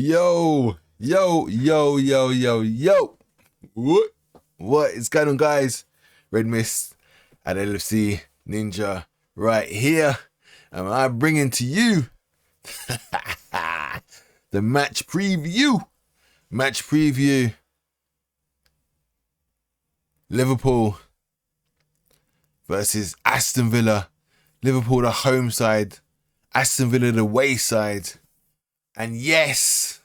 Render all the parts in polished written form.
Yo, yo, yo, yo, yo, yo. What? What is going on, guys? Red Mist at LFC Ninja right here. And I'm bringing to you the match preview. Match preview. Liverpool versus Aston Villa. Liverpool the home side. Aston Villa the away side. And yes,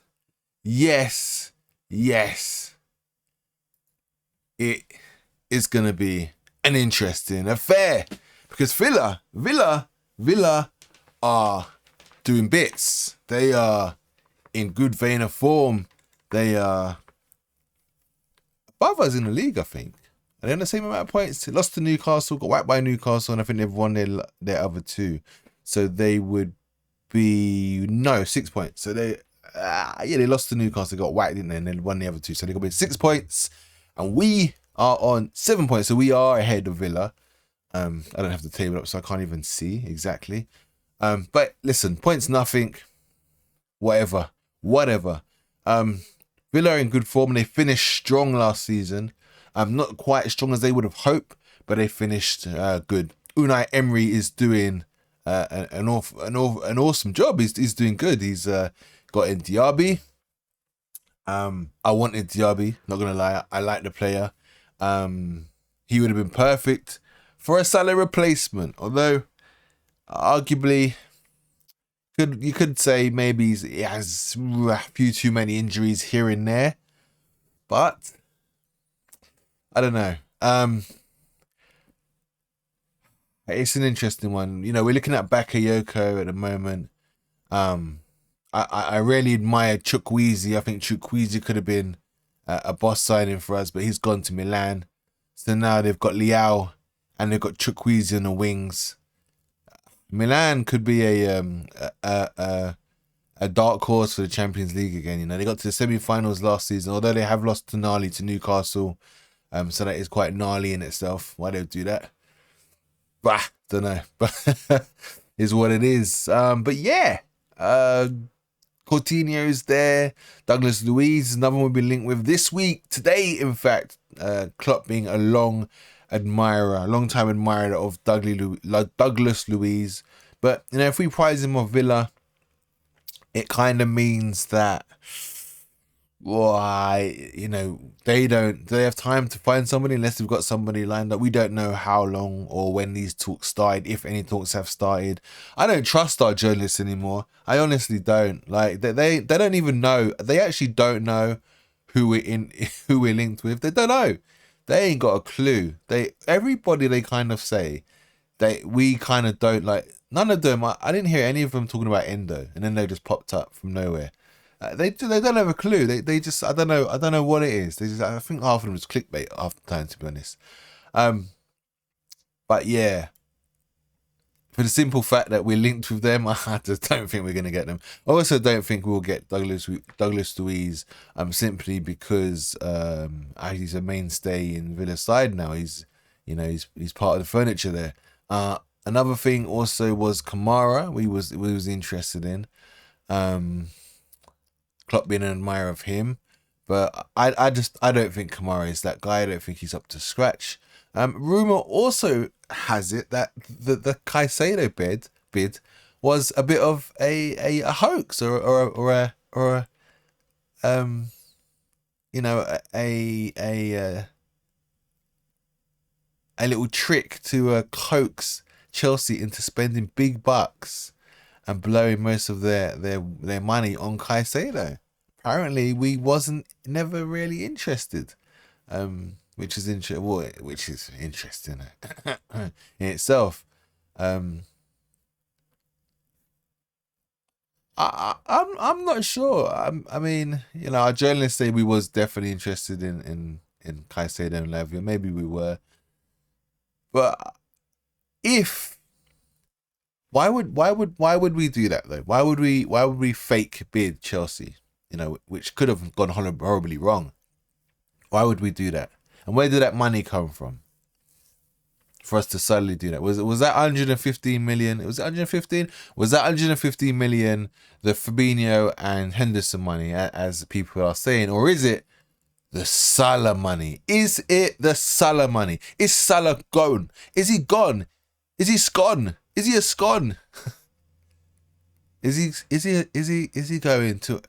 it is going to be an interesting affair because Villa are doing bits. They are in good vein of form. They are above us in the league, I think. And they're on the same amount of points. They lost to Newcastle, got whacked by Newcastle, and I think they've won their other two. So they would be 6 points. So they lost to Newcastle, got whacked, didn't they? And they won the other two. So they got to be 6 points. And we are on 7 points. So we are ahead of Villa. I don't have the table up, so I can't even see exactly. But listen, points nothing. Whatever. Villa are in good form. They finished strong last season. Not quite as strong as they would have hoped, but they finished good. Unai Emery is doing an awesome job. He's doing good. He's got in Diaby. I wanted Diaby, not gonna lie. I like the player. He would have been perfect for a Salah replacement. Although, arguably, you could say maybe he has a few too many injuries here and there. But I don't know. It's an interesting one. You know, we're looking at Bakayoko at the moment. I really admire Chukwueze. I think Chukwueze could have been a boss signing for us, but he's gone to Milan. So now they've got Leao and they've got Chukwueze on the wings. Milan could be a dark horse for the Champions League again. You know, they got to the semi-finals last season, although they have lost to Newcastle. So that is quite gnarly in itself. Why they would do that? Bah, don't know. But is what it is. But yeah. Coutinho's there. Douglas Luiz, another one we've been linked with this week. Today, in fact, Klopp being a long time admirer of Douglas Luiz. But, you know, if we prize him off Villa, it kind of means that, you know, they have time to find somebody unless they've got somebody lined up. We don't know how long or when these talks started, if any talks have started. I don't trust our journalists anymore. I honestly don't. Like they don't even know. They actually don't know who we're linked with. They don't know. They ain't got a clue. Everybody they kind of say we kind of don't like. None of them. I didn't hear any of them talking about Endo, and then they just popped up from nowhere. They don't have a clue. They just I don't know what it is. I think half of them was clickbait half the time, to be honest. But yeah, for the simple fact that we're linked with them, I just don't think we're gonna get them. I also don't think we'll get Douglas Luiz. Simply because he's a mainstay in Villa's side now. He's part of the furniture there. Another thing also was Kamara. We was interested in. Klopp being an admirer of him, but I don't think Kamara is that guy. I don't think he's up to scratch. Rumor also has it that the Caicedo bid was a bit of a hoax or a little trick to coax Chelsea into spending big bucks and blowing most of their money on Caicedo. Apparently, we wasn't never really interested, which is interesting in itself. I'm not sure. I mean, you know, our journalists say we was definitely interested in Caicedo and Lavia. Maybe we were, but why would we do that though? Why would we fake bid Chelsea? You know, which could have gone horribly wrong. Why would we do that? And where did that money come from? for us to suddenly do that? Was that 115 million? Was it 115? Was that 115 million the Fabinho and Henderson money, as people are saying, or is it the Salah money? Is it the Salah money? Is Salah gone? Is he gone? Is he scone? Is he a scone? Is he going to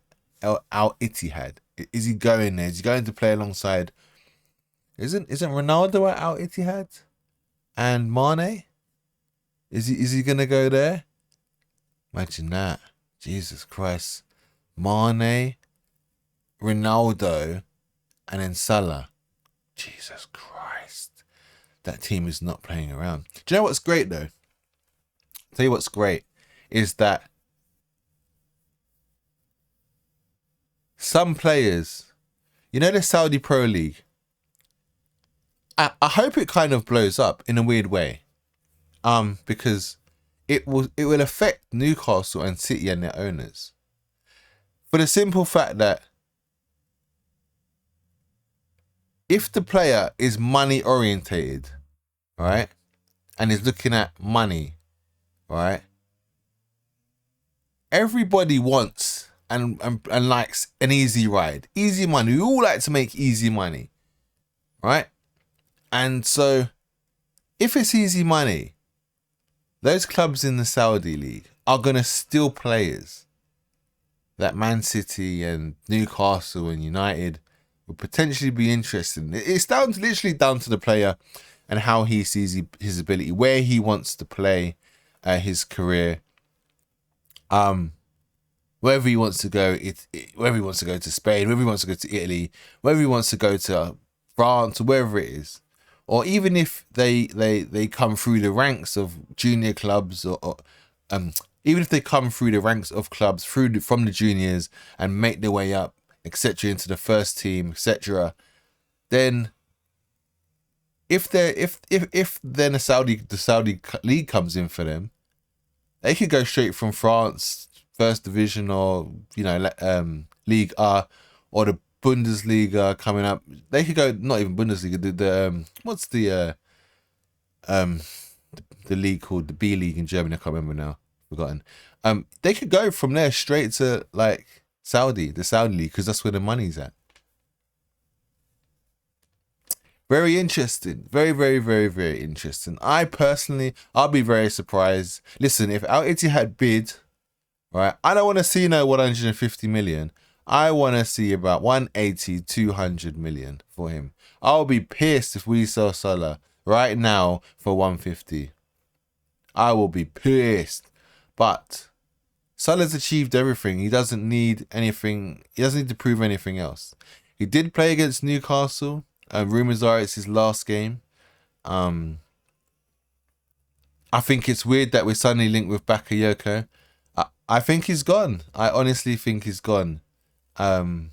Al Ittihad? Is he going there? Is he going to play alongside? Isn't Ronaldo at Al Ittihad? And Mane? Is he gonna go there? Imagine that. Jesus Christ. Mane, Ronaldo, and then Salah. Jesus Christ. That team is not playing around. Do you know what's great though? Tell you what's great is that some players, you know, the Saudi Pro League, I hope it kind of blows up in a weird way, because it will affect Newcastle and City and their owners, for the simple fact that if the player is money orientated, right, and is looking at money, right, everybody wants and likes an easy ride, easy money. We all like to make easy money, right? And so if it's easy money, those clubs in the Saudi League are going to steal players that Man City and Newcastle and United would potentially be interested in. It's literally down to the player and how he sees his ability, where he wants to play his career, wherever he wants to go, whether he wants to go to Spain, whether he wants to go to Italy, whether he wants to go to France, or wherever it is. Or even if they come through the ranks of junior clubs, or even if they come through the ranks of clubs from the juniors and make their way up, etc., into the first team, etc., then if then the Saudi league comes in for them, they could go straight from France first division, or League R, or the Bundesliga coming up. They could go, not even Bundesliga, what's the league called, the B League in Germany, I can't remember now, forgotten. They could go from there straight to like the Saudi league, because that's where the money's at. Very interesting. Very, very, very, very interesting. I'll be very surprised. Listen, if Al Ittihad bid, right, I don't want to see no 150 million. I want to see about 180, 200 million for him. I'll be pissed if we sell Salah right now for 150. I will be pissed. But Salah's achieved everything. He doesn't need anything. He doesn't need to prove anything else. He did play against Newcastle. Rumours are it's his last game. I think it's weird that we're suddenly linked with Bakayoko. I think he's gone. I honestly think he's gone. Do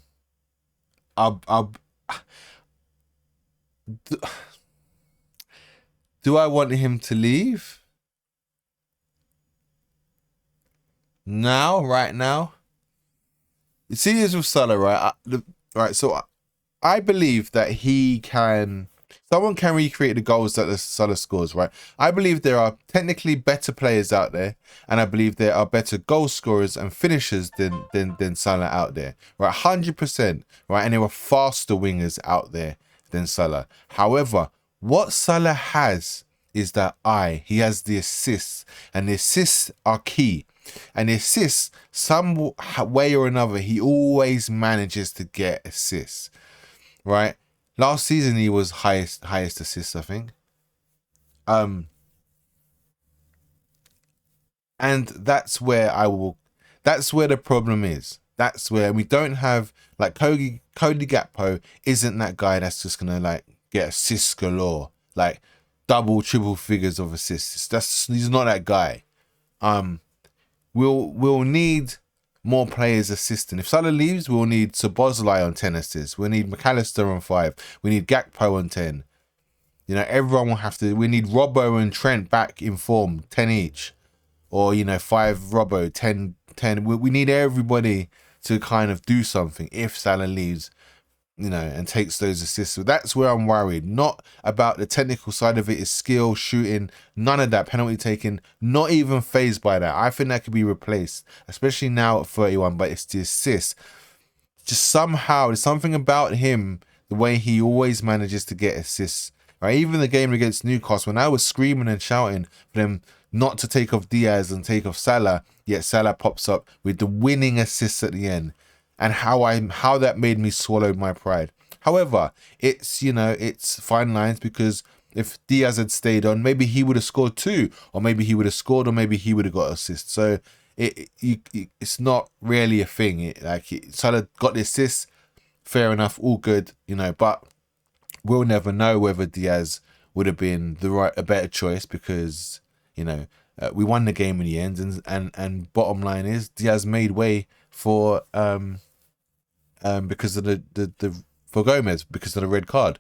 I want him to leave now? Right now, you see, this with Salah, right? So I believe that someone can recreate the goals that the Salah scores, right? I believe there are technically better players out there, and I believe there are better goal scorers and finishers than Salah out there, right? 100%, right? And there are faster wingers out there than Salah. However, what Salah has is that he has the assists, and the assists are key. And the assists, some way or another, he always manages to get assists, right? Last season he was highest assists, I think. And that's where the problem is. That's where we don't have, like, Cody Gakpo isn't that guy that's just gonna like get assists galore, like double, triple figures of assists. He's not that guy. We'll need more players assisting. If Salah leaves, we'll need Szoboszlai on 10 assists. We'll need McAllister on 5. We need Gakpo on 10. You know, everyone will have to. We need Robbo and Trent back in form, 10 each. Or, 5 Robbo, 10. We need everybody to kind of do something if Salah leaves. you know, and takes those assists. So that's where I'm worried. Not about the technical side of it, is skill, shooting, none of that, penalty taking, not even phased by that. I think that could be replaced, especially now at 31, but it's the assists. Just somehow, there's something about him, the way he always manages to get assists. Right? Even the game against Newcastle, when I was screaming and shouting for them not to take off Diaz and take off Salah, yet Salah pops up with the winning assist at the end. And how that made me swallow my pride. However, it's, you know, it's fine lines, because if Diaz had stayed on, maybe he would have scored 2, or maybe he would have scored, or maybe he would have got assist. So it's not really a thing. Salah got the assist, fair enough, all good, you know. But we'll never know whether Diaz would have been a better choice, because, you know, we won the game in the end, and bottom line is Diaz made way for because of for Gomez, because of the red card.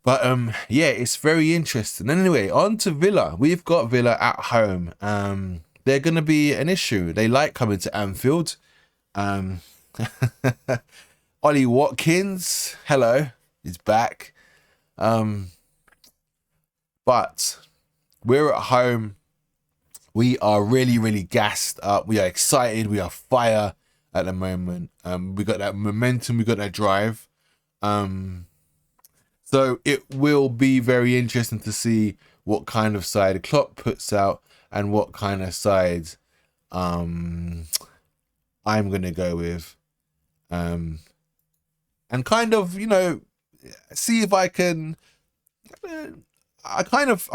But yeah, it's very interesting. Anyway, on to Villa. We've got Villa at home. They're gonna be an issue. They like coming to Anfield. Ollie Watkins, hello, is back. But we're at home. We are really, really gassed up. We are excited. We are fire at the moment. We got that momentum. We got that drive. So it will be very interesting to see what kind of side Klopp puts out and what kind of sides I'm going to go with. And kind of, you know, see if I can... I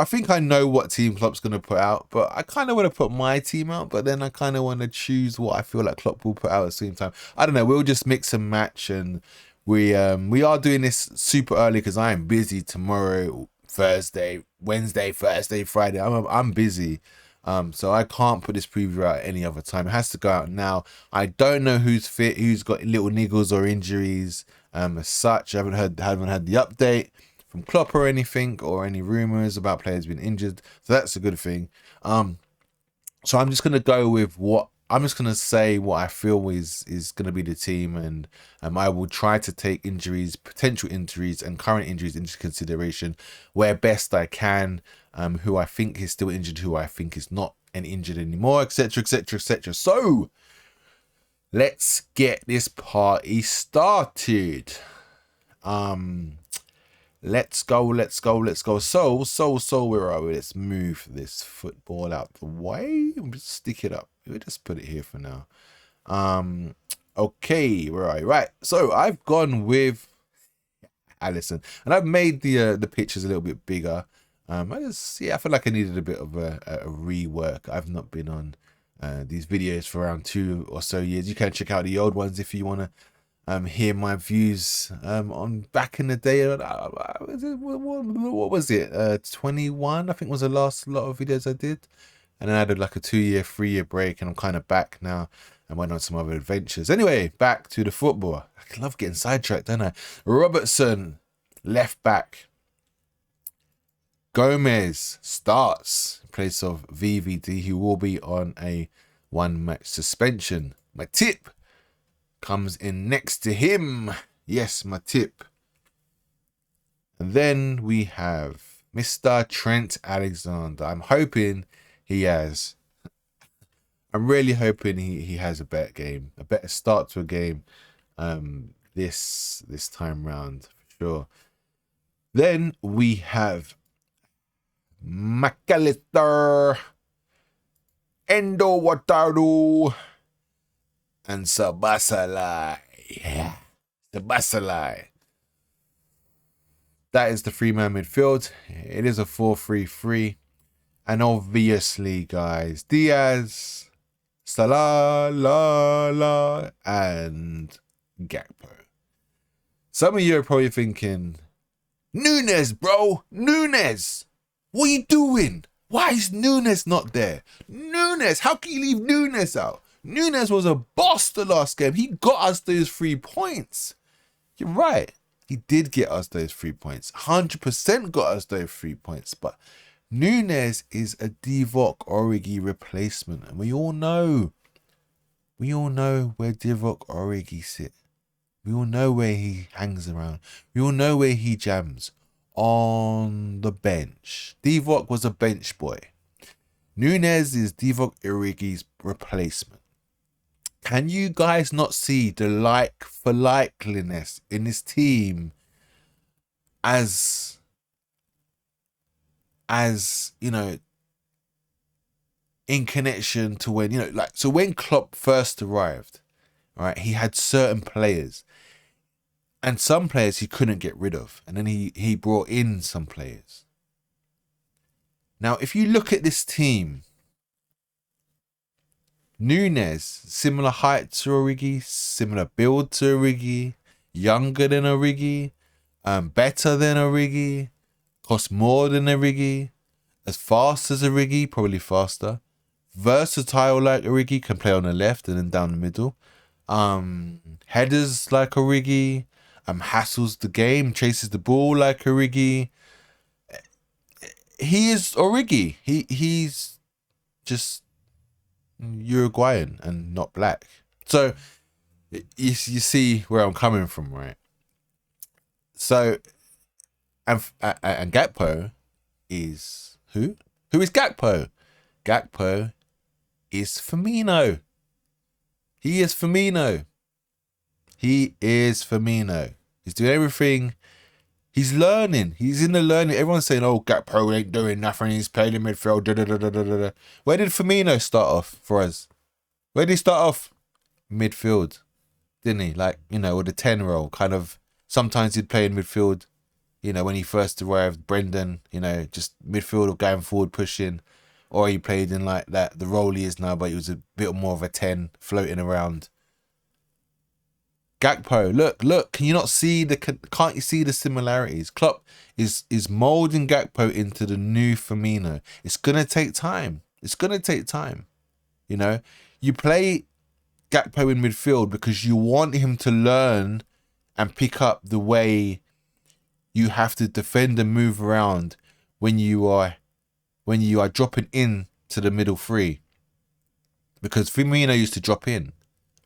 think I know what team Klopp's going to put out, but I kind of want to put my team out, but then I kind of want to choose what I feel like Klopp will put out at the same time. I don't know. We'll just mix and match, and we are doing this super early because I am busy tomorrow, Thursday, Wednesday, Thursday, Friday. I'm busy. So I can't put this preview out any other time. It has to go out now. I don't know who's fit, who's got little niggles or injuries. As such, I haven't had the update from Klopp or anything, or any rumors about players being injured. So that's a good thing. So I'm just gonna go with I'm just gonna say what I feel is gonna be the team, and I will try to take injuries, potential injuries, and current injuries into consideration where best I can. Who I think is still injured, who I think is not injured anymore, etc., etc., etc. So let's get this party started. Let's go. So where are we? Let's move this football out the way. Just stick it up. We'll just put it here for now. Okay, right. So I've gone with Alisson, and I've made the pictures a little bit bigger. I feel like I needed a bit of a rework. I've not been on these videos for around 2 or so years. You can check out the old ones if you want to hear my views on back in the day. What was it? 21, I think, was the last lot of videos I did. And then I had like a 2-year, 3-year break, and I'm kind of back now and went on some other adventures. Anyway, back to the football. I love getting sidetracked, don't I? Robertson, left back. Gomez starts in place of VVD, who will be on a 1-match suspension. My tip comes in next to him. Yes, my tip. And then we have Mr. Trent Alexander. I'm really hoping he has a better game, a better start to a game this time round for sure. Then we have McAllister, Endo Wataru, and Sabasalai. Yeah, Sabasalai. That is the 3-man midfield. It is a 4-3-3. And obviously, guys, Diaz, Salah, and Gakpo. Some of you are probably thinking, NUNEZ, bro, NUNEZ. What are you doing? Why is NUNEZ not there? NUNEZ, how can you leave NUNEZ out? NUNEZ was a boss the last game. He got us those 3 points. You're right. He did get us those 3 points. 100% got us those 3 points. But NUNEZ is a Divock Origi replacement. And we all know where Divock Origi sit. We all know where he hangs around. We all know where he jams. On the bench. Divock was a bench boy. NUNEZ is Divock Origi's replacement. Can you guys not see the like for likeliness in this team as you know, in connection to when, you know, like, so when Klopp first arrived, right, he had certain players and some players he couldn't get rid of, and then he brought in some players. Now if you look at this team, NUNEZ, similar height to Origi, similar build to Origi, younger than Origi, better than Origi, costs more than Origi, as fast as Origi, probably faster, versatile like Origi, can play on the left and then down the middle, headers like Origi, hassles the game, chases the ball like Origi. He is Origi. He's just Uruguayan and not black. So you see where I'm coming from, right? So and Gakpo is who? Who is Gakpo? Gakpo is Firmino. He is Firmino. He is Firmino. He's doing everything. He's learning. He's in the learning. Everyone's saying, "Oh, Gakpo ain't doing nothing. He's playing in midfield." Da, da, da, da, da, da. Where did Firmino start off for us? Where did he start off? Midfield, didn't he? Like, you know, with the 10 role, kind of. Sometimes he'd play in midfield. You know, when he first arrived, Brendan, you know, just midfield or going forward, pushing, or he played in like that the role he is now, but he was a bit more of a 10, floating around. Gakpo, look, can you not see can't you see the similarities? Klopp is molding Gakpo into the new Firmino. It's gonna take time. It's gonna take time. You know, you play Gakpo in midfield because you want him to learn and pick up the way you have to defend and move around when you are dropping in to the middle three. Because Firmino used to drop in,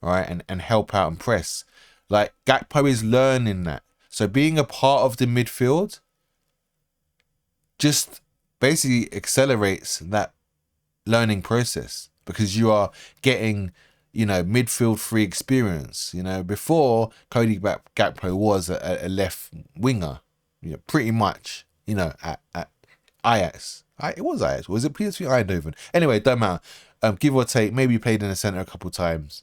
right, and help out and press. Like, Gakpo is learning that. So being a part of the midfield just basically accelerates that learning process, because you are getting, you know, midfield free experience. You know, before Cody Gakpo was a left winger, you know, pretty much, you know, at Ajax. It was Ajax. Was it PSV Eindhoven? Anyway, don't matter. Give or take, maybe he played in the centre a couple times.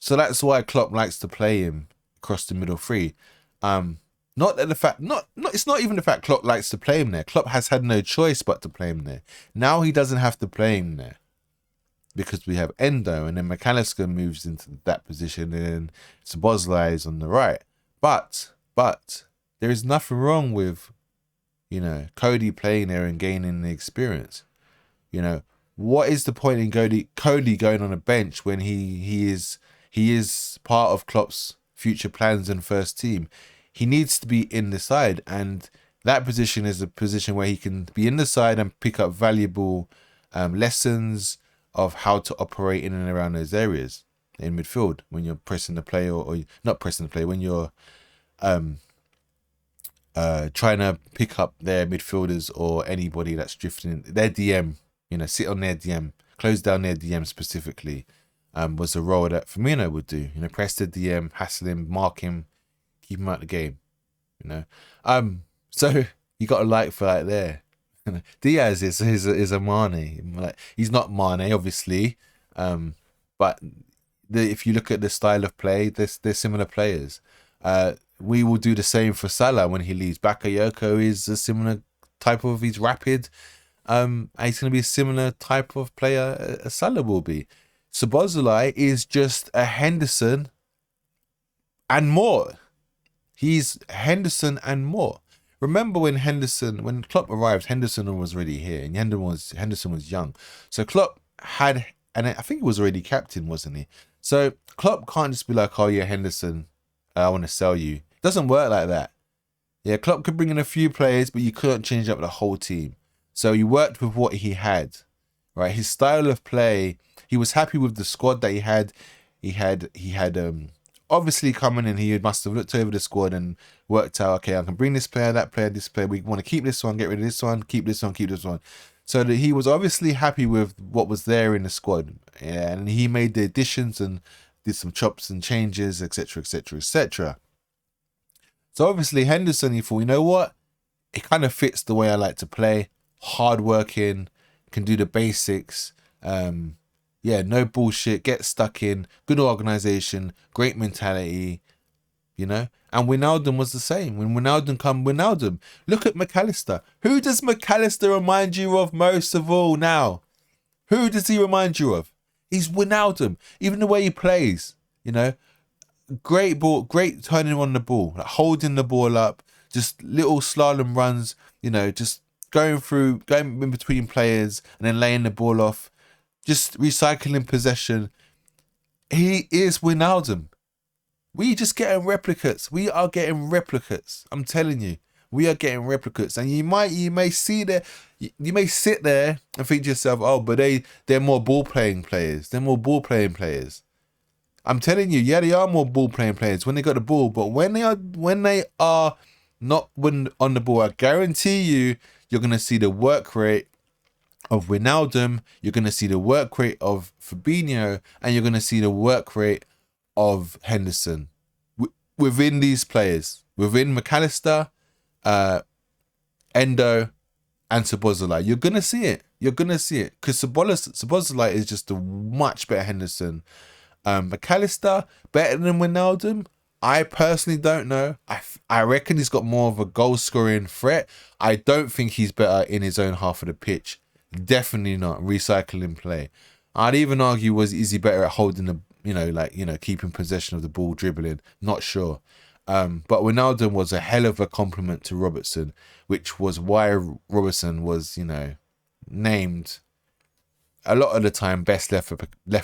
So that's why Klopp likes to play him across the middle three. Not that the fact, it's not even the fact Klopp likes to play him there. Klopp has had no choice but to play him there. Now he doesn't have to play him there because we have Endo, and then McAllister moves into that position, and then Szoboszlai is on the right. But there is nothing wrong with, you know, Cody playing there and gaining the experience. You know, what is the point in Cody going on a bench when he is part of Klopp's future plans and first team? He needs to be in the side, and that position is a position where he can be in the side and pick up valuable lessons of how to operate in and around those areas in midfield when you're pressing the play, or not pressing the play, when you're trying to pick up their midfielders or anybody that's drifting in their DM, you know, sit on their DM, close down their DM specifically. Was the role that Firmino would do. You know, press the DM, hassle him, mark him, keep him out of the game. You know, so you got a like for that there. Diaz is a Mane. Like, he's not Mane, obviously, but if you look at the style of play, they're similar players. We will do the same for Salah when he leaves. Bakayoko is a similar type of. He's rapid. And he's going to be a similar type of player as Salah will be. Szoboszlai is just a Henderson and more. He's Henderson and more. Remember when Klopp arrived, Henderson was already here, and Henderson was young. So Klopp had, and I think he was already captain, wasn't he? So Klopp can't just be like, "Oh yeah, Henderson, I want to sell you." It doesn't work like that. Yeah, Klopp could bring in a few players, but you couldn't change up the whole team. So he worked with what he had, right? His style of play. He was happy with the squad that he had. He had obviously coming in, he must have looked over the squad and worked out, okay, I can bring this player, that player, this player. We want to keep this one, get rid of this one, keep this one, keep this one. So that he was obviously happy with what was there in the squad. Yeah, and he made the additions and did some chops and changes, etc., etc., etc. So obviously Henderson, he thought, you know what? It kind of fits the way I like to play. Hardworking, can do the basics. Yeah, no bullshit, get stuck in, good organisation, great mentality, you know. And Wijnaldum was the same. When Wijnaldum. Look at McAllister. Who does McAllister remind you of most of all now? Who does he remind you of? He's Wijnaldum. Even the way he plays, you know. Great ball, great turning on the ball, like holding the ball up, just little slalom runs, you know, just going in between players and then laying the ball off, just recycling possession. He is Wijnaldum. We just getting replicates. We are getting replicates. I'm telling you, we are getting replicates. And you may sit there and think to yourself, oh, but they're more ball playing players. They're more ball playing players. I'm telling you, yeah, they are more ball playing players when they got the ball, but when they are not on the ball, I guarantee you're gonna see the work rate of Wijnaldum, you're gonna see the work rate of Fabinho, and you're gonna see the work rate of Henderson within these players, within McAllister, Endo, and Szoboszlai. You're gonna see it. You're gonna see it because Szoboszlai is just a much better Henderson. McAllister better than Wijnaldum? I personally don't know. I reckon he's got more of a goal scoring threat. I don't think he's better in his own half of the pitch. Definitely not recycling play. I'd even argue is he better at holding the keeping possession of the ball, dribbling? Not sure. But Wijnaldum was a hell of a compliment to Robertson, which was why Robertson was named a lot of the time best left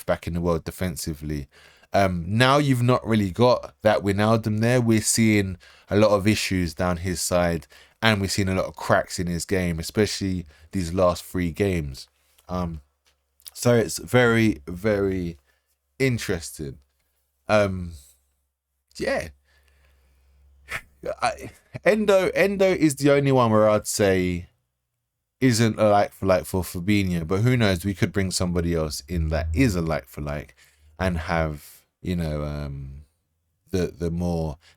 back in the world defensively. Now you've not really got that Wijnaldum there. We're seeing a lot of issues down his side, and we're seeing a lot of cracks in his game, especially these last 3 games. So it's very, very interesting. Yeah. Endo is the only one where I'd say isn't a like for like for Fabinho, but who knows, we could bring somebody else in that is a like for like and have the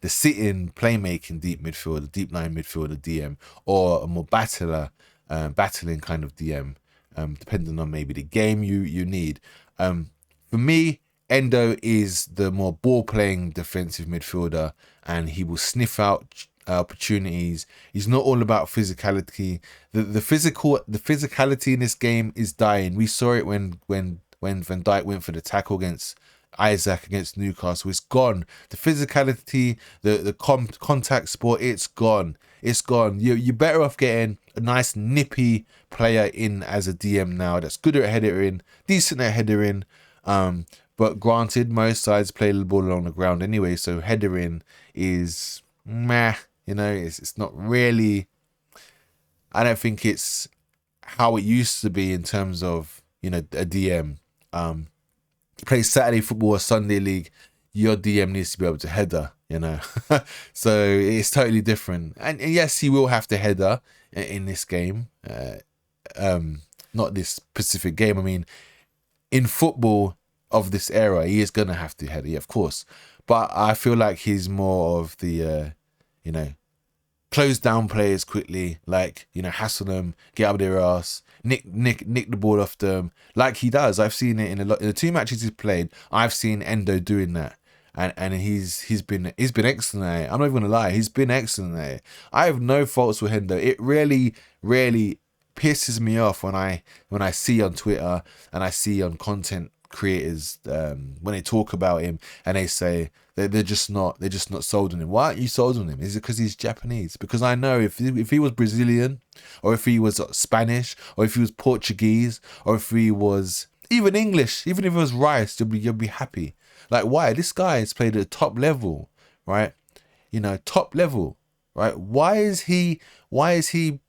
sitting playmaking deep midfielder, deep line midfielder DM, or a more battling kind of DM, depending on maybe the game you need. For me, Endo is the more ball playing defensive midfielder, and he will sniff out opportunities. He's not all about physicality. The physicality in this game is dying. We saw it when Van Dijk went for the tackle against Isaac against Newcastle. It's gone. The physicality, the contact sport, it's gone. It's gone. You're better off getting a nice nippy player in as a DM now that's good at headering, decent at headering. But granted, most sides play the ball along the ground anyway, so headering is meh. It's not really. I don't think it's how it used to be in terms of a DM. Play Saturday football or Sunday league, your DM needs to be able to header, so it's totally different. And yes, he will have to header in this game. Not this specific game. I mean, in football of this era, he is gonna have to header, yeah, of course. But I feel like he's more of the close down players quickly, hassle them, get up their ass, nick the ball off them, like he does. I've seen it in the 2 matches he's played. I've seen Endo doing that, and he's been excellent at it. I'm not even gonna lie, he's been excellent at it. I have no faults with Endo. It really pisses me off when I see on Twitter and I see on content creators when they talk about him and they say they're just not sold on him. Why aren't you sold on him? Is it because he's Japanese? Because I know if he was Brazilian, or if he was Spanish, or if he was Portuguese, or if he was even English, even if it was Rice, you'll be happy. Like, why? This guy has played at the top level, right? Top level, right? Why is he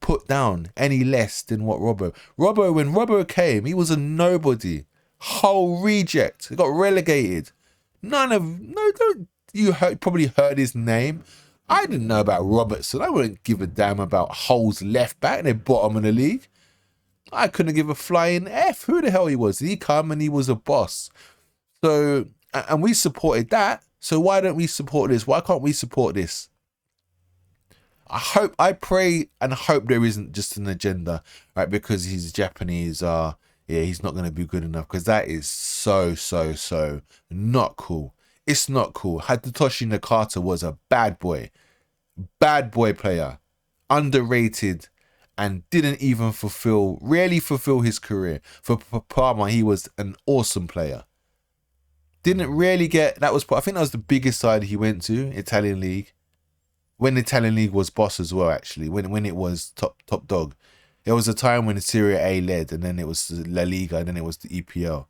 put down any less than what Robbo? When Robbo came, he was a nobody. Whole reject. He got relegated. Don't probably heard his name. I didn't know about Robertson. I wouldn't give a damn about Hull's left back. They're bottom of the league. I couldn't give a flying F who the hell he was. He come and he was a boss. So, and we supported that. So why don't we support this? Why can't we support this? I pray and hope there isn't just an agenda, right? Because he's Japanese, yeah, he's not going to be good enough. Because that is so not cool. It's not cool. Hidetoshi Nakata was a bad boy player, underrated, and didn't even really fulfill his career. For Parma, he was an awesome player. Didn't really get, I think that was the biggest side he went to, Italian league. When the Italian league was boss as well, actually, when it was top dog. There was a time when the Serie A led, and then it was La Liga, and then it was the EPL.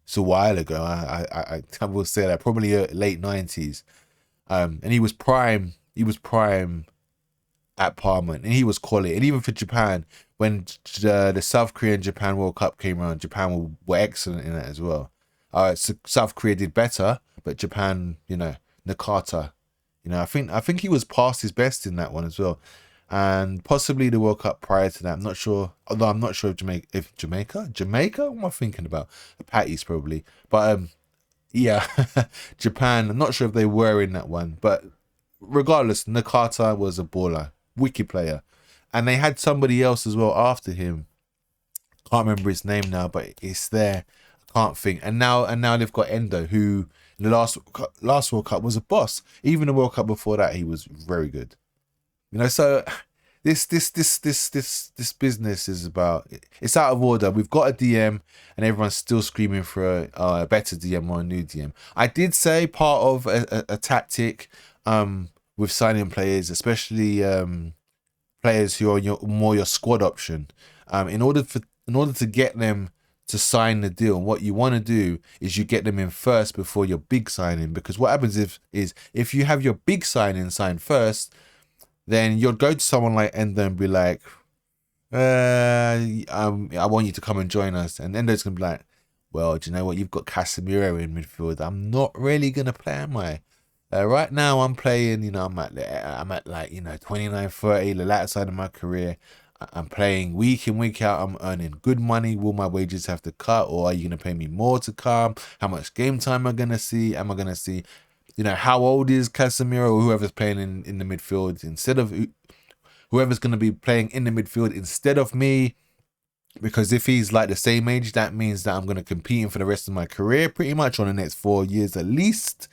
It's a while ago. I will say that, probably late 90s. And he was prime. He was prime at Parma, and he was quality. And even for Japan, when the South Korean Japan World Cup came around, Japan were excellent in it as well. So South Korea did better, but Japan, Nakata, I think he was past his best in that one as well, and possibly the World Cup prior to that. I'm not sure. Although I'm not sure if Jamaica. What am I thinking about? The Patties probably, but yeah, Japan. I'm not sure if they were in that one, but regardless, Nakata was a baller, wicked player, and they had somebody else as well after him. Can't remember his name now, but it's there. I can't think. And now they've got Endo, who in the last World Cup was a boss. Even the World Cup before that, he was very good. So this business is about, it's out of order. We've got a DM, and everyone's still screaming for a better DM or a new DM. I did say part of a tactic with signing players, especially players who are more your squad option, in order to get them to sign the deal. What you want to do is you get them in first before your big signing, because what happens is if you have your big signing signed first, then you'll go to someone like Endo and be like, I want you to come and join us, and Endo's gonna be like, well, do you know what, you've got Casemiro in midfield. I'm not really gonna play, am I? Right now I'm playing, I'm at like 29, 30, the latter side of my career. I'm playing week in, week out. I'm earning good money. Will my wages have to cut, or are you going to pay me more to come? How much game time am I going to see? Am I going to see, how old is Casemiro or whoever's playing in the midfield instead of whoever's going to be playing in the midfield instead of me? Because if he's like the same age, that means that I'm going to compete for the rest of my career pretty much on the next 4 years at least.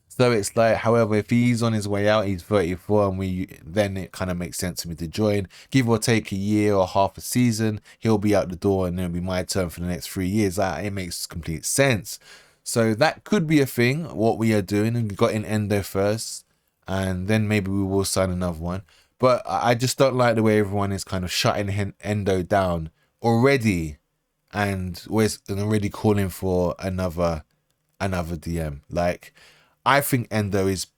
So it's like, however, if he's on his way out, he's 34, and then it kind of makes sense for me to join. Give or take a year or half a season, he'll be out the door, and then it'll be my turn for the next 3 years. It makes complete sense. So that could be a thing, what we are doing. And we got in Endo first, and then maybe we will sign another one. But I just don't like the way everyone is kind of shutting Endo down already, and already calling for another DM. Like, I think Endo is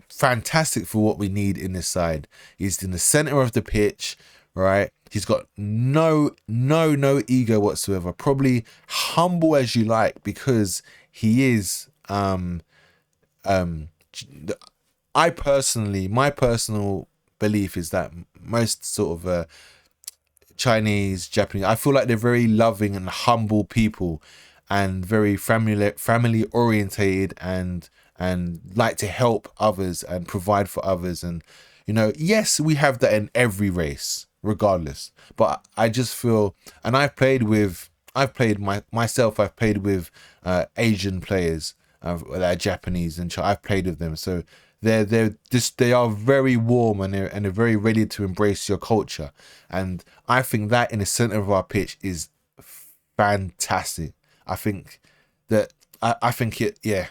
fantastic for what we need in this side. He's in the center of the pitch, right? He's got no ego whatsoever. Probably humble as you like, because he is. My personal belief is that most sort of Chinese, Japanese, I feel like they're very loving and humble people, and very family orientated, and like to help others and provide for others. And yes, we have that in every race regardless, but I just feel, and I've played with Asian players that are Japanese, and I've played with them, so they are very warm, and they're very ready to embrace your culture. And I think that in the center of our pitch is fantastic. I think that I think it, yeah,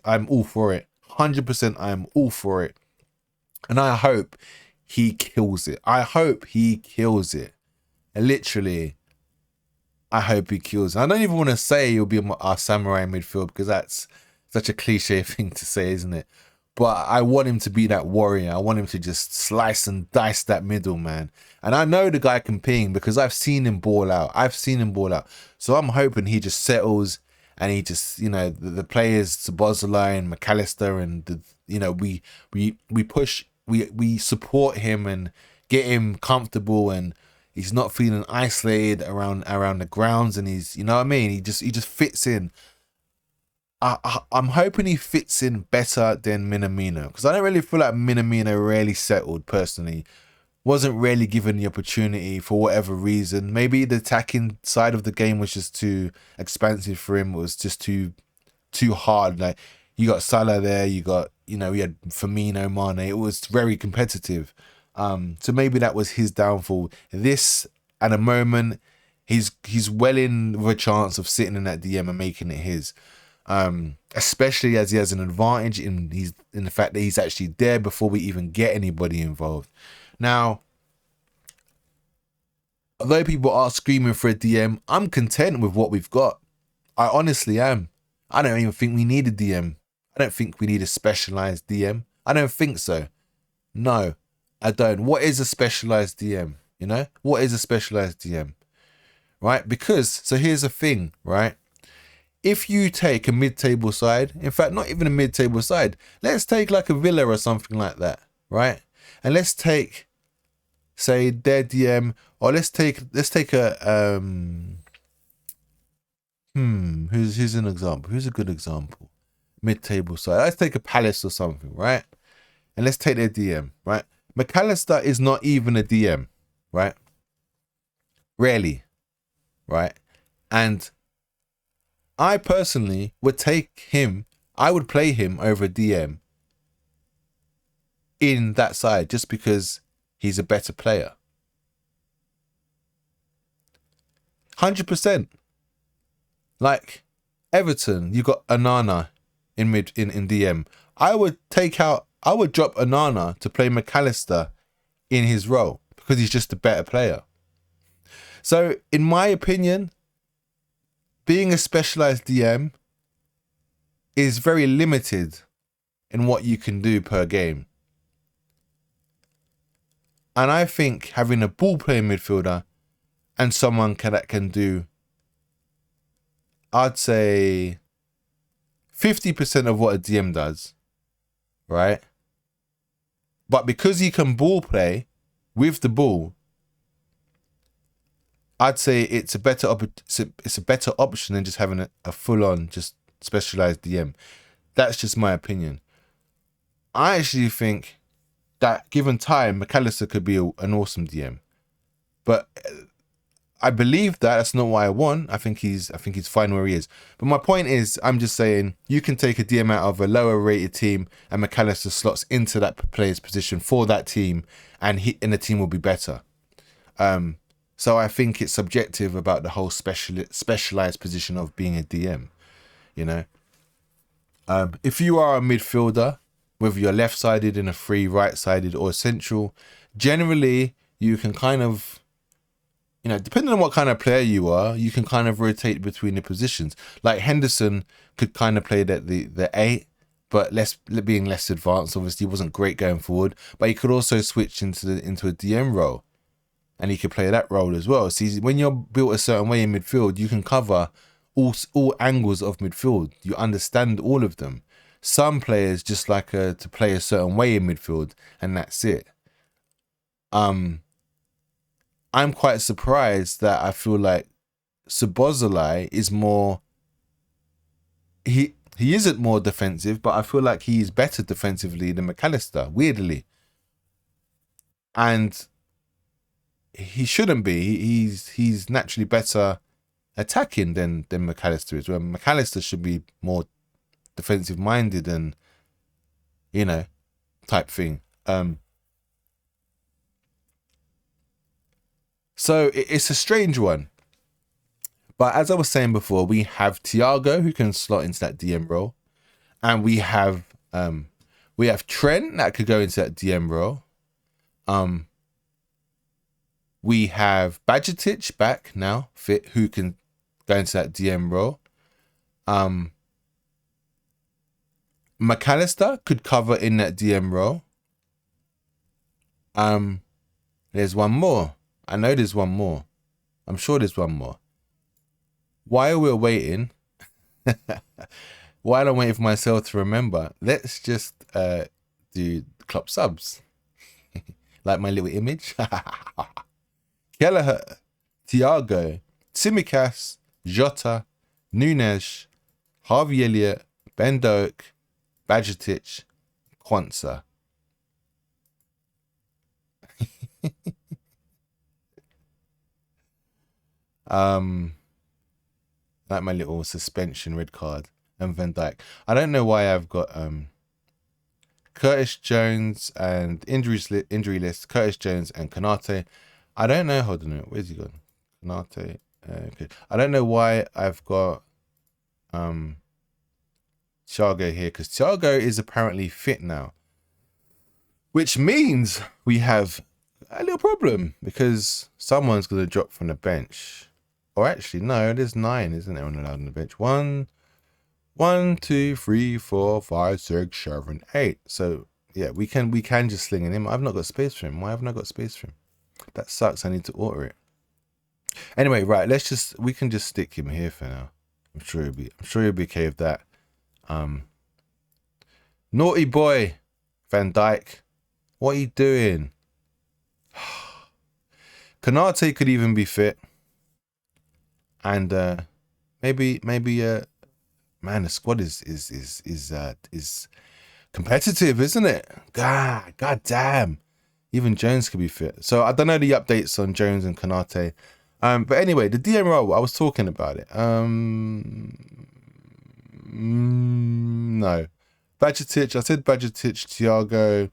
I'm all for it. 100% I'm all for it. And I hope he kills it. Literally, I hope he kills it. I don't even want to say he'll be our samurai midfield, because that's such a cliche thing to say, isn't it? But I want him to be that warrior. I want him to just slice and dice that middle, man. And I know the guy can ping, because I've seen him ball out. So I'm hoping he just settles and he just, you know, the players, Szoboszlai and McAllister, and we support him and get him comfortable, and he's not feeling isolated around the grounds, and he's, you know what I mean, he just fits in. I'm hoping he fits in better than Minamino, because I don't really feel like Minamino really settled personally. Wasn't really given the opportunity for whatever reason. Maybe the attacking side of the game was just too expansive for him. It was just too hard. Like, you got Salah there, you got, you know, we had Firmino, Mane. It was very competitive. So maybe that was his downfall. This, at a moment, he's well in with a chance of sitting in that DM and making it his. Especially as he has an advantage in the fact that he's actually there before we even get anybody involved. Now, although people are screaming for a DM, I'm content with what we've got. I honestly am. I don't even think we need a DM. I don't think we need a specialized DM. I don't think so. No, I don't. What is a specialized DM? You know, what is a specialized DM? Right? Because, so here's the thing, right? If you take a mid-table side, in fact, not even a mid-table side, let's take like a Villa or something like that, right? And let's take, say, their DM, or let's take a who's an example? Who's a good example? Mid-table side. Let's take a Palace or something, right? And let's take their DM, right? McAllister is not even a DM, right? Rarely, right? And I personally would take him, I would play him over a DM in that side just because he's a better player. 100%. Like Everton, you got Onana in DM. I would drop Onana to play McAllister in his role because he's just a better player. So in my opinion, being a specialized DM is very limited in what you can do per game. And I think having a ball playing midfielder and someone that can do, I'd say 50% of what a DM does, right? But because he can ball play with the ball, I'd say it's a better option than just having a full-on, just specialized DM. That's just my opinion. I actually think that given time, McAllister could be an awesome DM. But I believe that's not what I want. I think he's fine where he is. But my point is, I'm just saying you can take a DM out of a lower rated team and McAllister slots into that player's position for that team, and the team will be better. So I think it's subjective about the whole specialized position of being a DM, you know. If you are a midfielder, whether you're left-sided in a free, right-sided or central, generally you can kind of, you know, depending on what kind of player you are, you can kind of rotate between the positions. Like Henderson could kind of play the 8, but being less advanced. Obviously, he wasn't great going forward, but he could also switch into a DM role. And he could play that role as well. See, when you're built a certain way in midfield, you can cover all angles of midfield. You understand all of them. Some players just like to play a certain way in midfield, and that's it. I'm quite surprised that I feel like Szoboszlai is more. He isn't more defensive, but I feel like he's better defensively than McAllister. Weirdly, and he shouldn't be. He's naturally better attacking than McAllister is. Where McAllister should be more defensive minded and, you know, type thing. So it's a strange one. But as I was saying before, we have THIAGO who can slot into that DM role, and we have Trent that could go into that DM role. We have Bajcetic back now, fit, who can go into that DM role. McAllister could cover in that DM role. There's one more. I know there's one more. I'm sure there's one more. While we're waiting, While I'm waiting for myself to remember, let's just do Klopp subs. Like my little image. Kelleher, Thiago, Tsimikas, Jota, NUNEZ, Harvey Elliott, Ben Doak, Bajcetic, Quansah. Like my little suspension red card. And Van Dijk. I don't know why I've got Curtis Jones and injury list. Curtis Jones and KONATE. I don't know. Hold on a minute. Where's he gone? KONATE. Okay. I don't know why I've got Thiago here, because Thiago is apparently fit now, which means we have a little problem because someone's going to drop from the bench. Or actually, no, there's 9, isn't there, allowed on the bench? 1, 2, 3, 4, 5, 6, 7, 8. So yeah, we can just sling in him. I've not got space for him. Why haven't I got space for him? That sucks. I need to order it. Anyway, right, we can just stick him here for now. I'm sure he'll be okay with that. Naughty boy, Van Dijk. What are you doing? KONATE could even be fit. And maybe man, the squad is competitive, isn't it? God damn. Even Jones could be fit. So I don't know the updates on Jones and KONATE. But anyway, the DM role, I was talking about it. No. Bajcetic, I said Bajcetic, Thiago,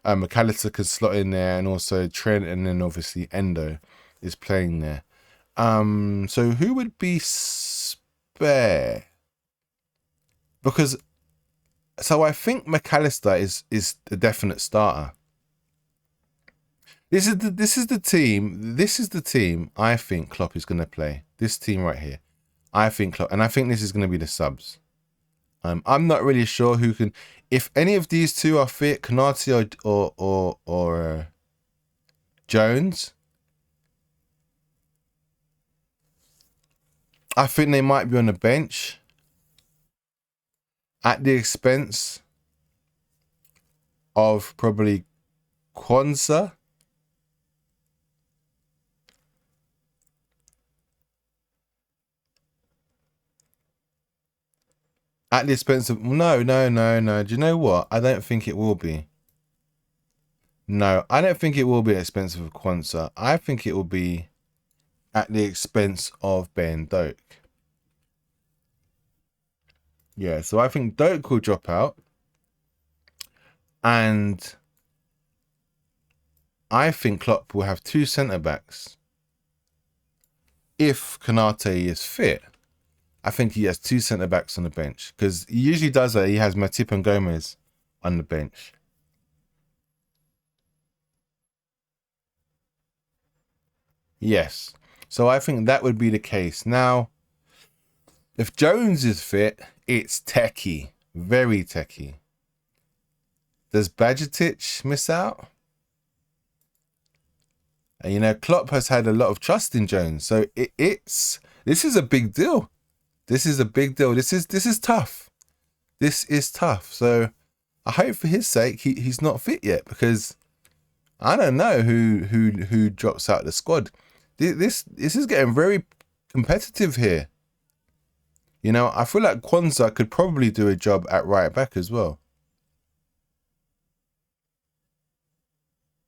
McAllister could slot in there, and also Trent, and then obviously Endo is playing there. So who would be spare? Because so I think McAllister is the definite starter. This is the team I think Klopp is going to play. This team right here. I think Klopp, and I think this is going to be the subs. I'm not really sure who can, if any of these two are fit, KONATE or Jones. I think they might be on the bench at the expense of probably Quansah. At the expense of... No. Do you know what? I don't think it will be. No, I don't think it will be at the expense of Quansah. I think it will be at the expense of Ben Doak. Yeah, so I think Doak will drop out. And I think Klopp will have 2 centre-backs. If KONATE is fit, I think he has 2 centre-backs on the bench. Because he usually does that. He has Matip and Gomez on the bench. Yes. So I think that would be the case. Now, if Jones is fit, it's techie. Very techie. Does Bajcetic miss out? And you know, Klopp has had a lot of trust in Jones. So this is a big deal. This is a big deal. This is tough. This is tough. So I hope for his sake he's not fit yet, because I don't know who drops out of the squad. This is getting very competitive here. You know, I feel like Quansah could probably do a job at right back as well.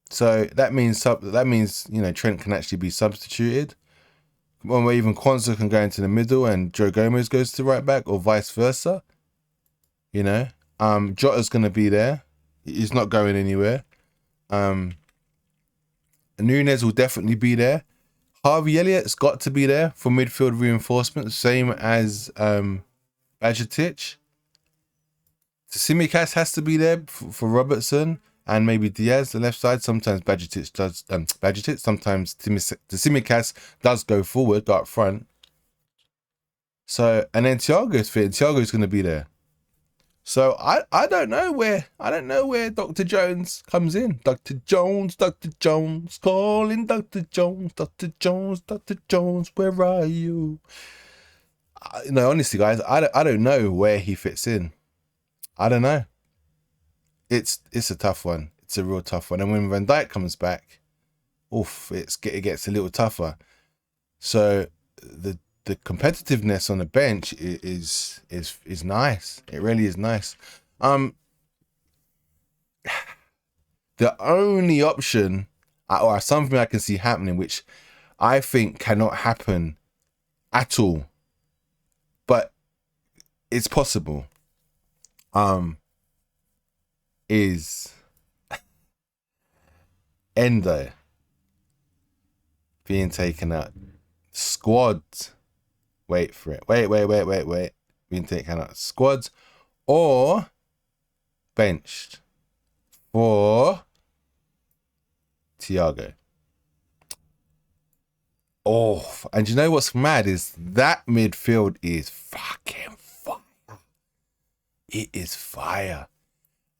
So that means you know, Trent can actually be substituted. Or even Quansah can go into the middle and Joe Gomez goes to right back, or vice versa. You know, Jota's going to be there. He's not going anywhere. NUNEZ will definitely be there. Harvey Elliott's got to be there for midfield reinforcement, same as Bajcetic. Tsimikas has to be there for Robertson and maybe Diaz, the left side. Sometimes Bajcetic does. Sometimes Tsimikas does go forward, go up front. So, and then Thiago's fit. Thiago's going to be there. So I don't know where Dr. Jones comes in. Dr. Jones, calling Dr. Jones, where are you? No, honestly, guys, I don't know where he fits in. I don't know. It's a tough one. It's a real tough one. And when Van Dijk comes back, oof, it gets a little tougher. So the competitiveness on the bench is nice. It really is nice. The only option or something I can see happening, which I think cannot happen at all, but it's possible, is Endo being taken out. Squad. Wait for it. Wait. Being taken out. Squad or benched for THIAGO. Oh, and you know what's mad is that midfield is fucking fire. It is fire.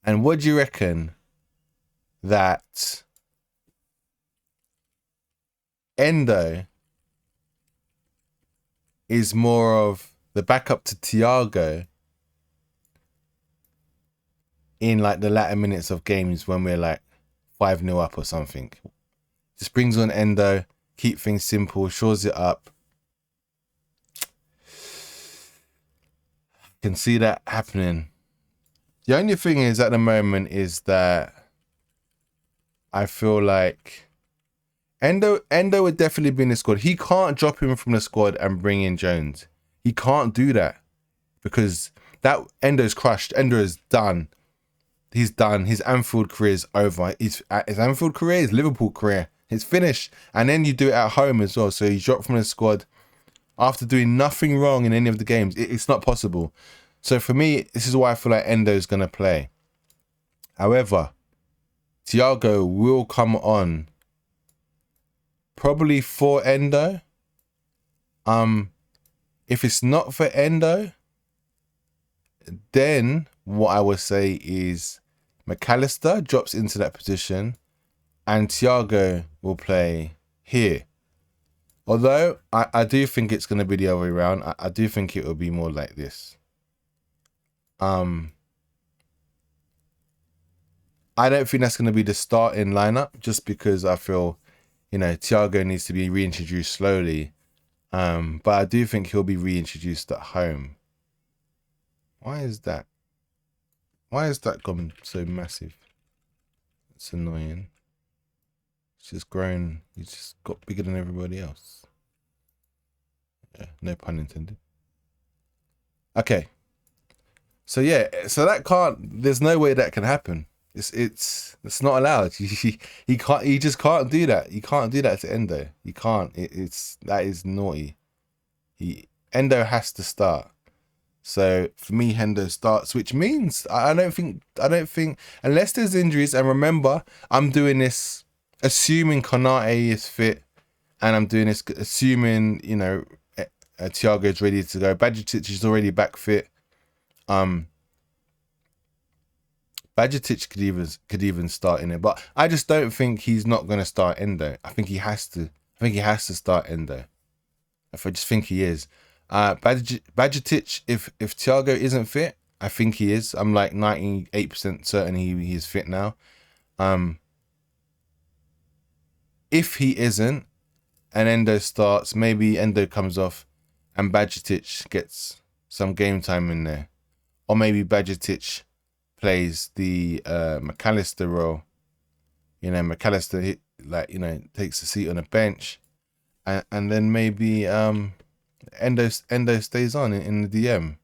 And what do you reckon that Endo is more of the backup to THIAGO in like the latter minutes of games when we're like 5-0 up or something? Just brings on Endo, keep things simple, shores it up. Can see that happening. The only thing is at the moment is that I feel like Endo would definitely be in the squad. He can't drop him from the squad and bring in Jones. He can't do that because that Endo's crushed. Endo is done. He's done. His Anfield career is over. His Anfield career, his Liverpool career, it's finished. And then you do it at home as well. So you drop from the squad after doing nothing wrong in any of the games. It's not possible. So for me, this is why I feel like Endo is going to play. However, THIAGO will come on probably for Endo. If it's not for Endo, then what I would say is McAllister drops into that position and THIAGO will play here. Although I do think it's going to be the other way around. I do think it will be more like this. I don't think that's going to be the starting lineup just because I feel, THIAGO needs to be reintroduced slowly. But I do think he'll be reintroduced at home. Why is that? Why has that gone so massive? It's annoying. It's just grown. He's just got bigger than everybody else. Yeah, no pun intended. Okay. So yeah, so that can't. There's no way that can happen. It's not allowed. He can't. He just can't do that. You can't do that to Endo. You can't. That is naughty. Endo has to start. So for me, Endo starts, which means I don't think unless there's injuries. And remember, I'm doing this assuming KONATE is fit, and I'm doing this assuming THIAGO is ready to go. Bajcetic is already back fit. Bajcetic could even start in it, but I just don't think he's not going to start Endo. I think he has to. I think he has to start Endo. I just think he is. Bajcetic, if THIAGO isn't fit, I think he is. I'm like 98% certain he is fit now. If he isn't, and Endo starts, maybe Endo comes off, and Bajcetic gets some game time in there, or maybe Bajcetic plays the McAllister role. McAllister takes a seat on the bench, and then maybe Endo stays on in the DM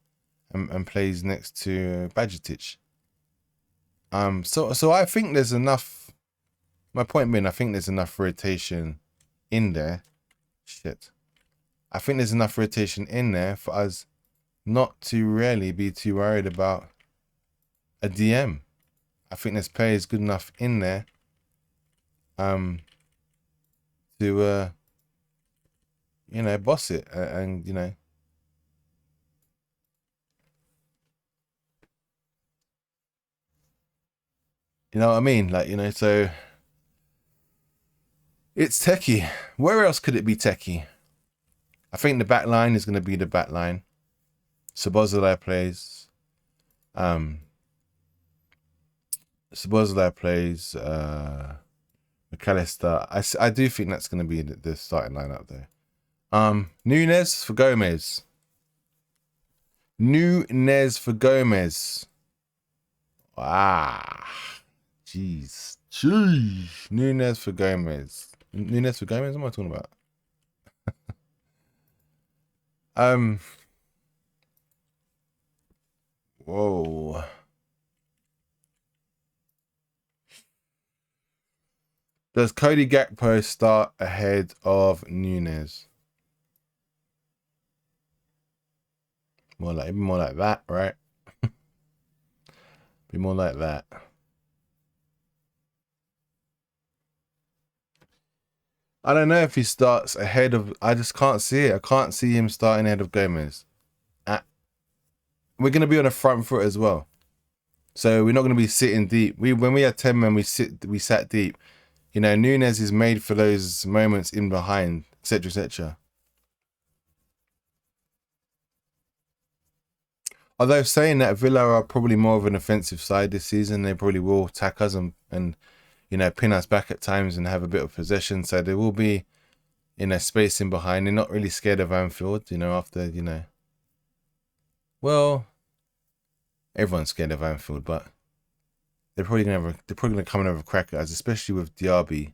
and plays next to Bajcetic. So I think there's enough. My point being, I think there's enough rotation in there. Shit. I think there's enough rotation in there for us not to really be too worried about a DM. I think there's players good enough in there to boss it and you know what I mean? So it's techie. Where else could it be techie? I think the back line is going to be the back line. Szoboszlai plays. Szoboszlai plays. McAllister. I do think that's going to be the starting lineup though. NUNEZ for Gomez. NUNEZ for Gomez. Jeez. NUNEZ for Gomez. NUNEZ for Gomez? What am I talking about? Whoa. Does Cody Gakpo start ahead of NUNEZ? More like that, right? Be more like that. I don't know if he starts ahead of. I just can't see it. I can't see him starting ahead of Gomez. We're gonna be on the front foot as well, so we're not gonna be sitting deep. When we had 10 men, we sat deep. You know, NUNEZ is made for those moments in behind, etc., etc. Although saying that, Villa are probably more of an offensive side this season. They probably will attack us and you know, pin us back at times and have a bit of possession. So there will be, you know, space in behind. They're not really scared of Anfield, you know, after, you know. Well, everyone's scared of Anfield, but they're probably gonna come and have a crack at us, especially with Diaby.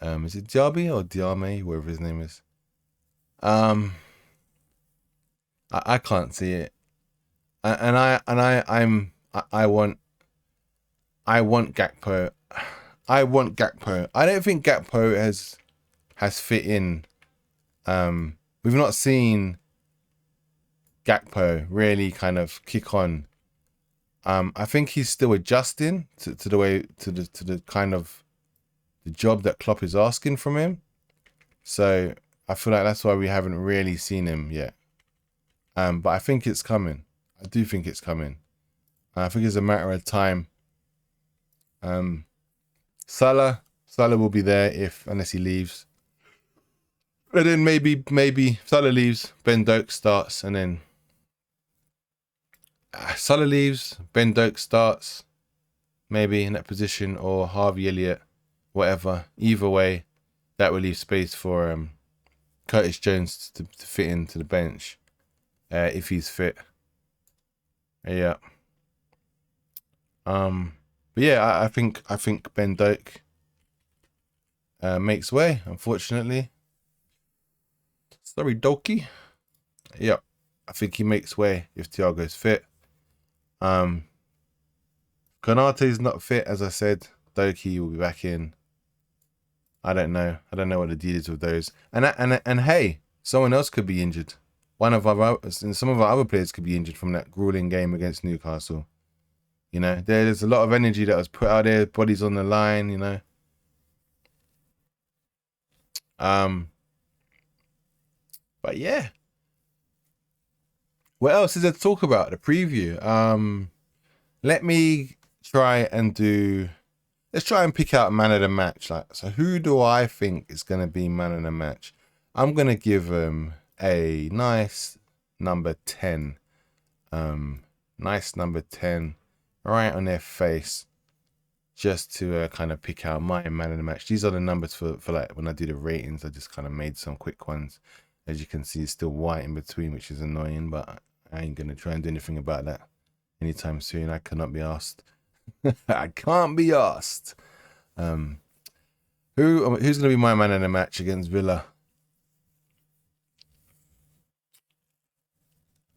Is it Diaby or Diame, whatever his name is? I can't see it. I want Gakpo. I want Gakpo. I don't think Gakpo has fit in. We've not seen Gakpo really kind of kick on. I think he's still adjusting to the kind of the job that Klopp is asking from him. So I feel like that's why we haven't really seen him yet. But I think it's coming. I do think it's coming. I think it's a matter of time. Salah will be there unless he leaves. And then maybe Salah leaves, Ben Doak starts, and then Salah leaves, Ben Doak starts, maybe in that position, or Harvey Elliott, whatever. Either way, that will leave space for Curtis Jones to fit into the bench if he's fit. Yeah. But yeah, I think Ben Doak makes way, unfortunately. Sorry, Doki. Yeah, I think he makes way if THIAGO's fit. Konate's not fit, as I said. Doki will be back in. I don't know. I don't know what the deal is with those. And hey, someone else could be injured. Some of our other players could be injured from that grueling game against Newcastle. You know, there's a lot of energy that was put out there, bodies on the line, you know. But yeah. What else is there to talk about? The preview. Let me try and let's try and pick out man of the match. So who do I think is gonna be man of the match? I'm gonna give them a nice number 10. Nice number 10 right on their face, just to kind of pick out my man of the match. These are the numbers for like when I do the ratings. I just kind of made some quick ones. As you can see, it's still white in between, which is annoying, but I ain't gonna try and do anything about that anytime soon. I cannot be asked. I can't be asked. Who's gonna be my man of the match against Villa?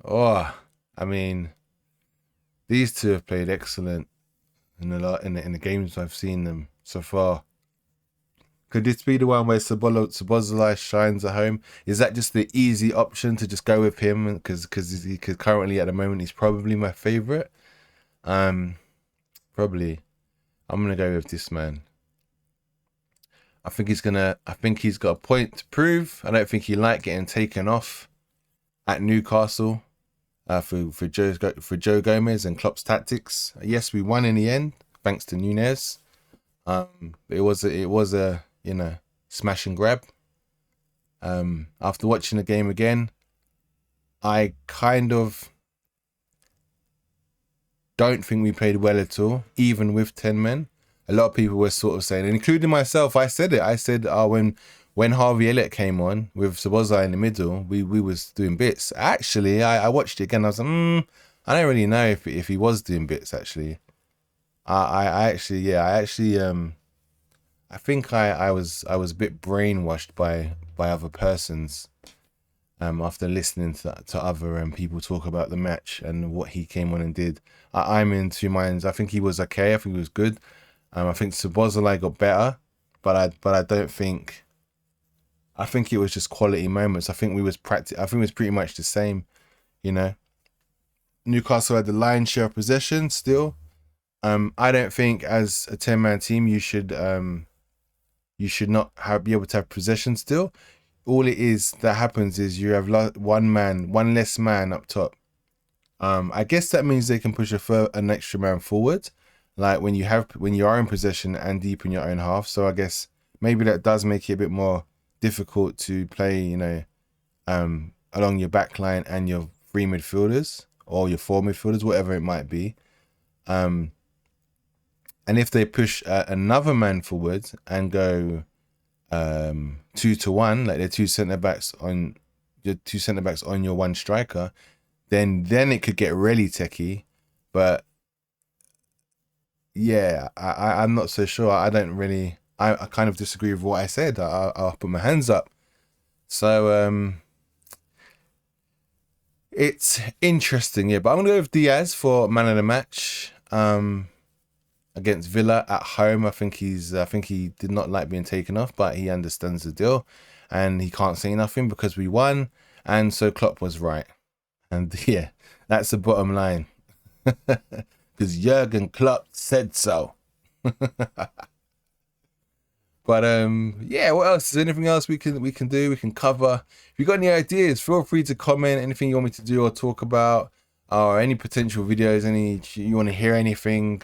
Oh, I mean, these two have played excellent in the games I've seen them so far. Could this be the one where Szoboszlai shines at home? Is that just the easy option to just go with him? Because currently at the moment he's probably my favourite. Probably, I'm gonna go with this man. I think he's got a point to prove. I don't think he liked getting taken off at Newcastle. For Joe Gomez and Klopp's tactics. Yes, we won in the end thanks to NUNEZ. It was a you know, smash and grab. After watching the game again, I kind of don't think we played well at all, even with 10 men. A lot of people were sort of saying, including myself, I said it. I said, when Harvey Elliott came on with Sabozai in the middle, we was doing bits. Actually, I watched it again. I was like, I don't really know if he was doing bits, actually. I think I was a bit brainwashed by other persons after listening to other people talk about the match and what he came on and did. I'm in two minds. I think he was okay. I think he was good. I think Sabozalai got better, but I don't think. I think it was just quality moments. I think we was I think it was pretty much the same, you know. Newcastle had the lion's share of possession still. I don't think as a 10-man team you should not be able to have possession still. All it is that happens is you have one less man up top. I guess that means they can push an extra man forward, like when you are in possession and deep in your own half. So I guess maybe that does make it a bit more difficult to play, you know, along your back line and your three midfielders or your four midfielders, whatever it might be. And if they push another man forward and go 2-1, like they're two centre backs on your one striker, then it could get really techie. But yeah, I'm not so sure. I don't really. I kind of disagree with what I said. I'll put my hands up. So it's interesting, yeah. But I'm gonna go with Diaz for man of the match. Against Villa at home, I think he did not like being taken off, but he understands the deal, and he can't say nothing because we won, and so Klopp was right, and yeah, that's the bottom line, because Jurgen Klopp said so. But yeah, what else? Is there anything else we can do? We can cover. If you got any ideas, feel free to comment. Anything you want me to do or talk about, or any potential videos. You want to hear anything?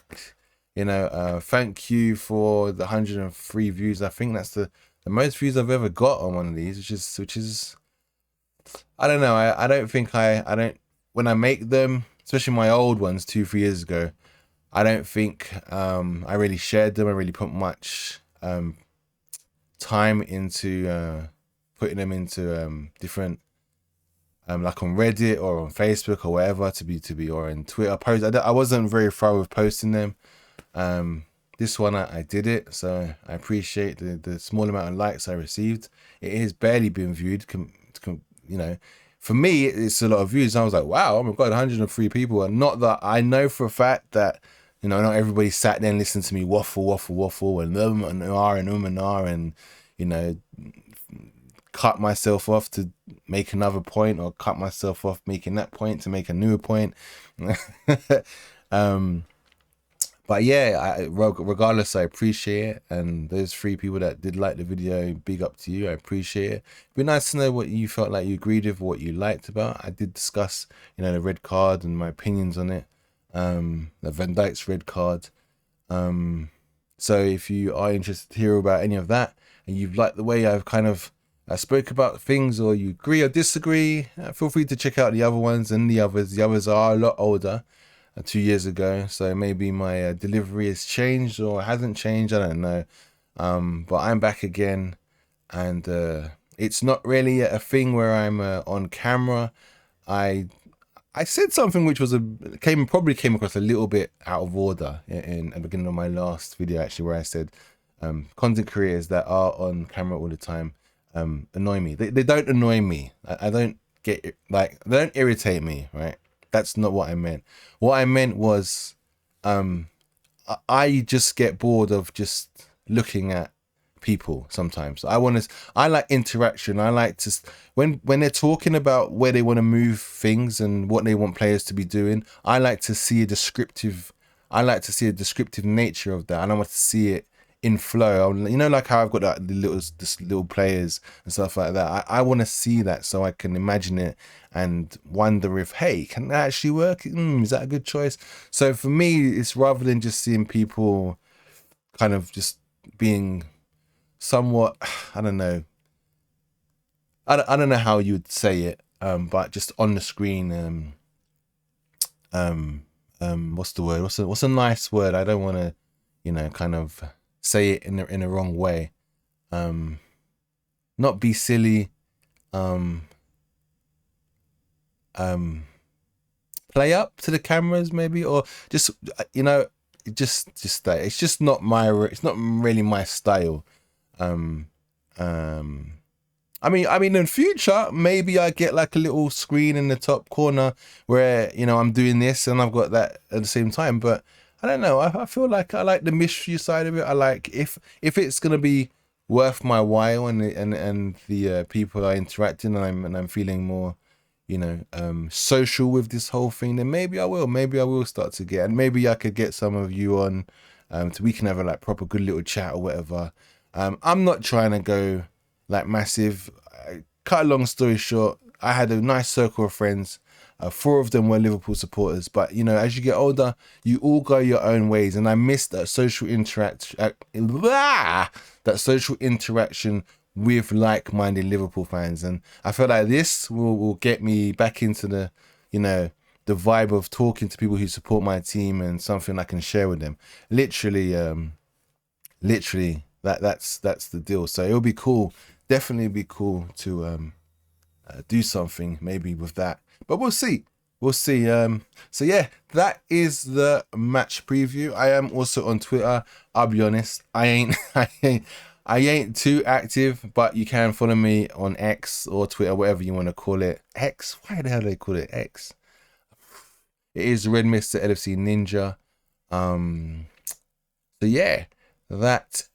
You know, thank you for the 103 views. I think that's the most views I've ever got on one of these, which is I don't know. I don't think I don't when I make them, especially my old ones 2-3 years ago. I don't think I really shared them. I really put much time into putting them into different like on Reddit or on Facebook or whatever to be or in Twitter posts. I wasn't very thorough with posting them. This one I did it, so I appreciate the small amount of likes I received. It has barely been viewed. You know, for me it's a lot of views. I was like, wow, oh my god, 103 people. And not that I know for a fact that, you know, not everybody sat there and listened to me waffle and and you know, cut myself off to make another point, or cut myself off making that point to make a newer point. But yeah, regardless, I appreciate it. And those 3 people that did like the video, big up to you. I appreciate it. It'd be nice to know what you felt like you agreed with, what you liked about. I did discuss, you know, the red card and my opinions on it. The Van Dijk's red card. So if you are interested to hear about any of that, and you've liked the way I've kind of spoke about things, or you agree or disagree, feel free to check out the other ones and the others. The others are a lot older. 2 years ago, so maybe my delivery has changed or hasn't changed, I don't know. But I'm back again, and it's not really a thing where I'm on camera. I said something which was probably came across a little bit out of order in the beginning of my last video, actually, where I said content creators that are on camera all the time annoy me. They don't annoy me. I don't get it, like, they don't irritate me, right? That's not what I meant. What I meant was, I just get bored of just looking at people sometimes. I like interaction. I like to, when they're talking about where they want to move things and what they want players to be doing, I like to see a descriptive nature of that. And I want to see it in flow. You know, like how I've got the little players and stuff like that. I want to see that so I can imagine it and wonder if, hey, can that actually work? Is that a good choice? So for me, it's rather than just seeing people kind of just being somewhat, I don't know, I don't know how you would say it, but just on the screen, what's the word? What's a nice word? I don't want to, you know, kind of say it in the wrong way. Not be silly. Play up to the cameras maybe, or just, you know, just that it's just not it's not really my style. I mean, in future, maybe I get like a little screen in the top corner where, you know, I'm doing this and I've got that at the same time. But I don't know. I feel like I like the mystery side of it. I like if it's gonna be worth my while and the people are interacting and I'm feeling more, you know, social with this whole thing, then maybe I will start to get, and maybe I could get some of you on, so we can have a like proper good little chat or whatever. I'm not trying to go like massive. Cut a long story short, I had a nice circle of friends. 4 of them were Liverpool supporters, but you know, as you get older, you all go your own ways, and I missed that social interaction with like-minded Liverpool fans, and I feel like this will get me back into the, you know, the vibe of talking to people who support my team and something I can share with them. Literally, that's the deal. So it'll be cool, definitely be cool to do something maybe with that, but we'll see. So yeah, that is the match preview. I am also on Twitter. I'll be honest, I ain't too active, but you can follow me on X or Twitter, whatever you want to call it. X, why the hell do they call it X? It is Red Mr. LFC Ninja. So yeah, that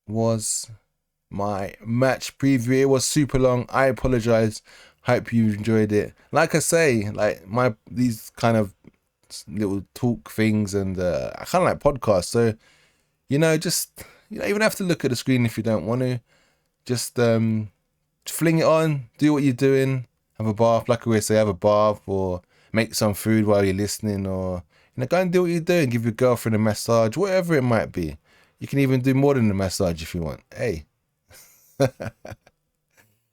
was my match preview. It was super long. I apologize. Hope you enjoyed it. Like I say, like these kind of little talk things, and I kind of like podcasts. So, you know, just, you don't even have to look at the screen if you don't want to. Just fling it on, do what you're doing, have a bath, like I always say, have a bath, or make some food while you're listening, or, you know, go and do what you're doing. Give your girlfriend a massage, whatever it might be. You can even do more than a massage if you want. Hey.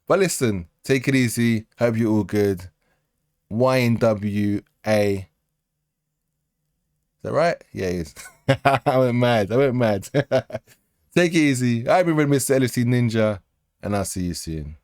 But listen, take it easy. Hope you're all good. YNWA. Is that right? Yeah, it is. I went mad. Take it easy. I've been Mr. LFC Ninja, and I'll see you soon.